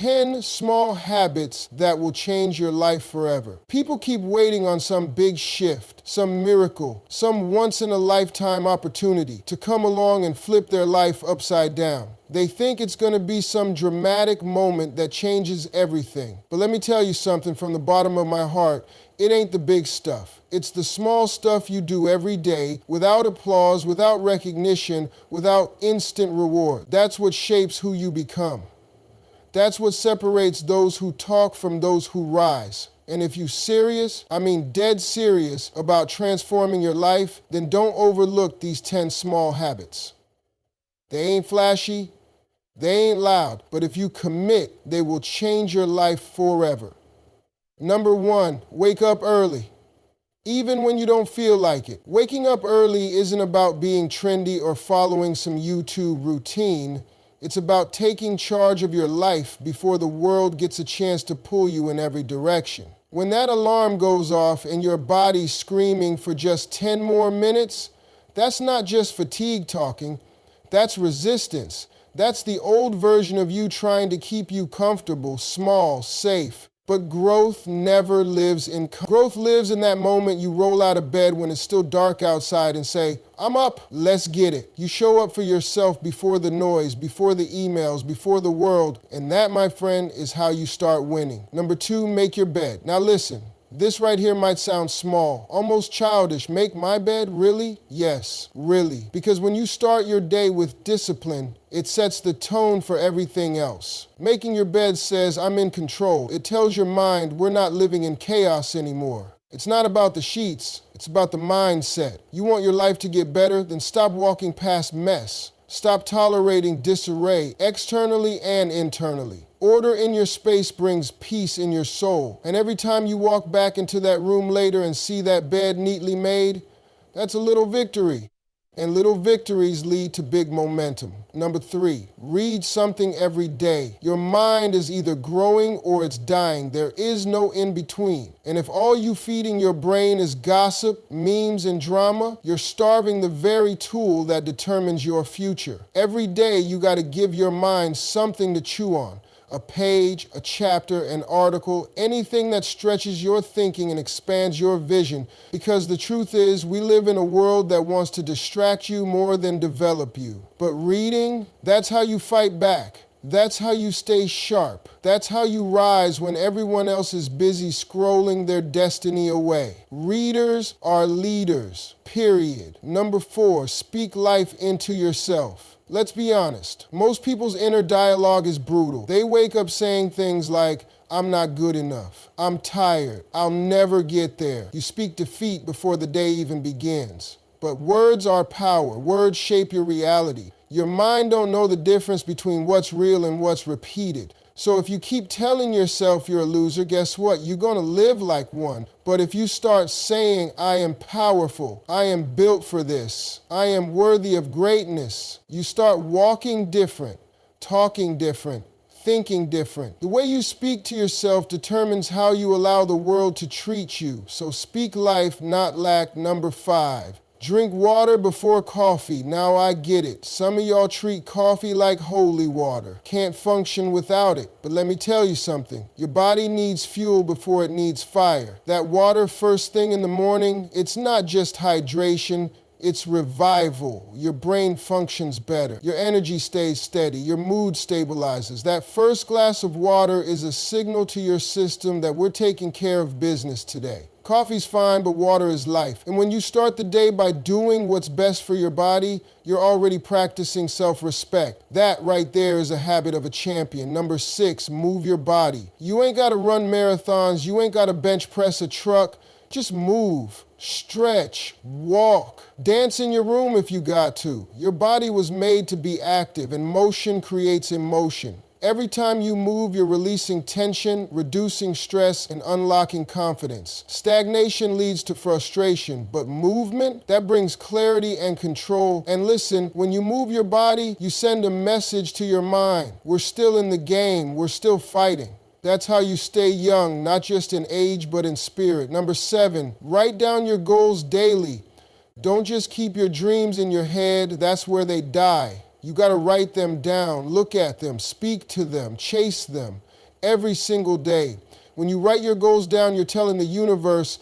10 small habits that will change your life forever. People keep waiting on some big shift, some miracle, some once-in-a-lifetime opportunity to come along and flip their life upside down. They think it's going to be some dramatic moment that changes everything. But let me tell you something from the bottom of my heart. It ain't the big stuff. It's the small stuff you do every day without applause, without recognition, without instant reward. That's what shapes who you become. That's what separates those who talk from those who rise. And if you're serious, I mean dead serious about transforming your life, then don't overlook these 10 small habits. They ain't flashy, they ain't loud, but if you commit, they will change your life forever. Number 1, wake up early. Even when you don't feel like it. Waking up early isn't about being trendy or following some YouTube routine. It's about taking charge of your life before the world gets a chance to pull you in every direction. When that alarm goes off and your body's screaming for just 10 more minutes, that's not just fatigue talking, that's resistance. That's the old version of you trying to keep you comfortable, small, safe. But growth never lives in growth lives in that moment you roll out of bed when it's still dark outside and say, I'm up, let's get it. You show up for yourself before the noise, before the emails, before the world, and that, my friend, is how you start winning. Number 2, make your bed. Now listen, this right here might sound small, almost childish. Make my bed? Really? Yes, really. Because when you start your day with discipline, it sets the tone for everything else. Making your bed says, I'm in control. It tells your mind we're not living in chaos anymore. It's not about the sheets, it's about the mindset. You want your life to get better? Then stop walking past mess. Stop tolerating disarray, externally and internally. Order in your space brings peace in your soul. And every time you walk back into that room later and see that bed neatly made, that's a little victory. And little victories lead to big momentum. Number 3, read something every day. Your mind is either growing or it's dying. There is no in between. And if all you feeding your brain is gossip, memes, and drama, you're starving the very tool that determines your future. Every day you got to give your mind something to chew on. A page, a chapter, an article, anything that stretches your thinking and expands your vision. Because the truth is, we live in a world that wants to distract you more than develop you. But reading, that's how you fight back. That's how you stay sharp. That's how you rise when everyone else is busy scrolling their destiny away. Readers are leaders, period. Number 4, speak life into yourself. Let's be honest. Most people's inner dialogue is brutal. They wake up saying things like, I'm not good enough. I'm tired. I'll never get there. You speak defeat before the day even begins. But words are power. Words shape your reality. Your mind don't know the difference between what's real and what's repeated. So if you keep telling yourself you're a loser, guess what? You're going to live like one. But if you start saying, I am powerful, I am built for this, I am worthy of greatness, you start walking different, talking different, thinking different. The way you speak to yourself determines how you allow the world to treat you. So speak life, not lack. Number 5. Drink water before coffee. Now I get it. Some of y'all treat coffee like holy water. Can't function without it. But let me tell you something. Your body needs fuel before it needs fire. That water first thing in the morning, it's not just hydration, it's revival. Your brain functions better. Your energy stays steady. Your mood stabilizes. That first glass of water is a signal to your system that we're taking care of business today. Coffee's fine, but water is life. And when you start the day by doing what's best for your body, you're already practicing self-respect. That right there is a habit of a champion. Number 6, move your body. You ain't got to run marathons. You ain't got to bench press a truck. Just move, stretch, walk, dance in your room if you got to. Your body was made to be active, and motion creates emotion. Every time you move, you're releasing tension, reducing stress, and unlocking confidence. Stagnation leads to frustration, but movement, that brings clarity and control. And listen, when you move your body, you send a message to your mind. We're still in the game. We're still fighting. That's how you stay young, not just in age, but in spirit. Number 7, write down your goals daily. Don't just keep your dreams in your head. That's where they die. You got to write them down, look at them, speak to them, chase them. every single day. When you write your goals down, you're telling the universe,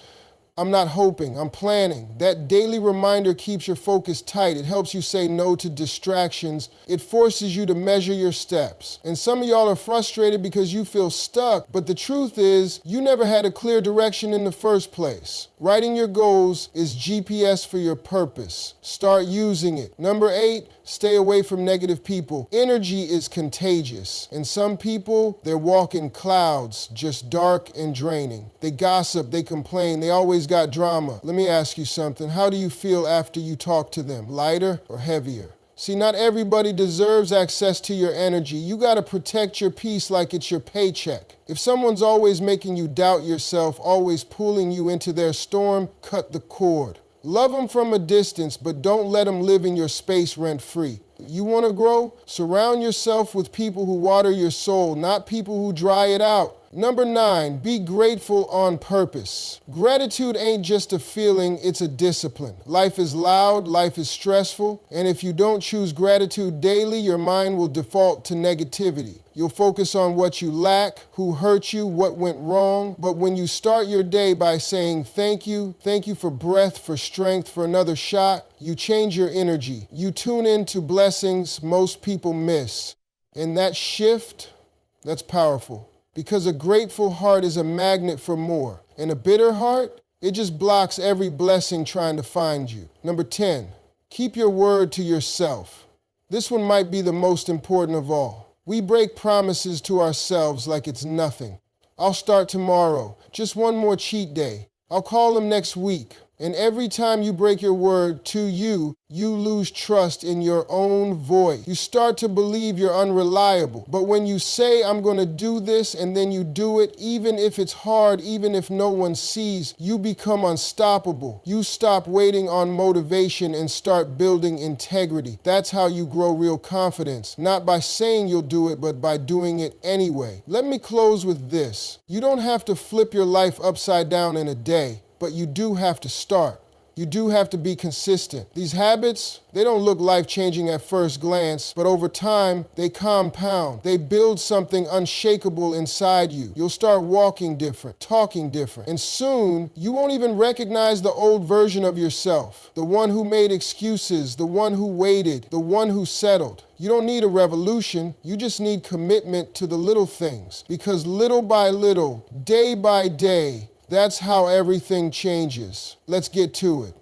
I'm not hoping, I'm planning. That daily reminder keeps your focus tight. It helps you say no to distractions. It forces you to measure your steps. And some of y'all are frustrated because you feel stuck, but the truth is, you never had a clear direction in the first place. Writing your goals is GPS for your purpose. Start using it. Number 8, stay away from negative people. Energy is contagious. And some people, they're walking clouds, just dark and draining. They gossip, they complain, they always got drama. Let me ask you something. How do you feel after you talk to them? Lighter or heavier? See, not everybody deserves access to your energy. You got to protect your peace like it's your paycheck. If someone's always making you doubt yourself, always pulling you into their storm, cut the cord. Love them from a distance, but don't let them live in your space rent-free. You want to grow? Surround yourself with people who water your soul, not people who dry it out. Number 9, be grateful on purpose. Gratitude ain't just a feeling, it's a discipline. Life is loud, life is stressful, and if you don't choose gratitude daily, your mind will default to negativity. You'll focus on what you lack, who hurt you, what went wrong. But when you start your day by saying thank you for breath, for strength, for another shot, you change your energy. You tune into blessings most people miss. And that shift, that's powerful. Because a grateful heart is a magnet for more. And a bitter heart, it just blocks every blessing trying to find you. Number 10, keep your word to yourself. This one might be the most important of all. We break promises to ourselves like it's nothing. I'll start tomorrow, just one more cheat day. I'll call them next week. And every time you break your word to you, you lose trust in your own voice. You start to believe you're unreliable. But when you say, I'm going to do this, and then you do it, even if it's hard, even if no one sees, you become unstoppable. You stop waiting on motivation and start building integrity. That's how you grow real confidence. Not by saying you'll do it, but by doing it anyway. Let me close with this. You don't have to flip your life upside down in a day. But you do have to start. You do have to be consistent. These habits, they don't look life-changing at first glance, but over time, they compound. They build something unshakable inside you. You'll start walking different, talking different, and soon, you won't even recognize the old version of yourself, the one who made excuses, the one who waited, the one who settled. You don't need a revolution, you just need commitment to the little things, because little by little, day by day, that's how everything changes. Let's get to it.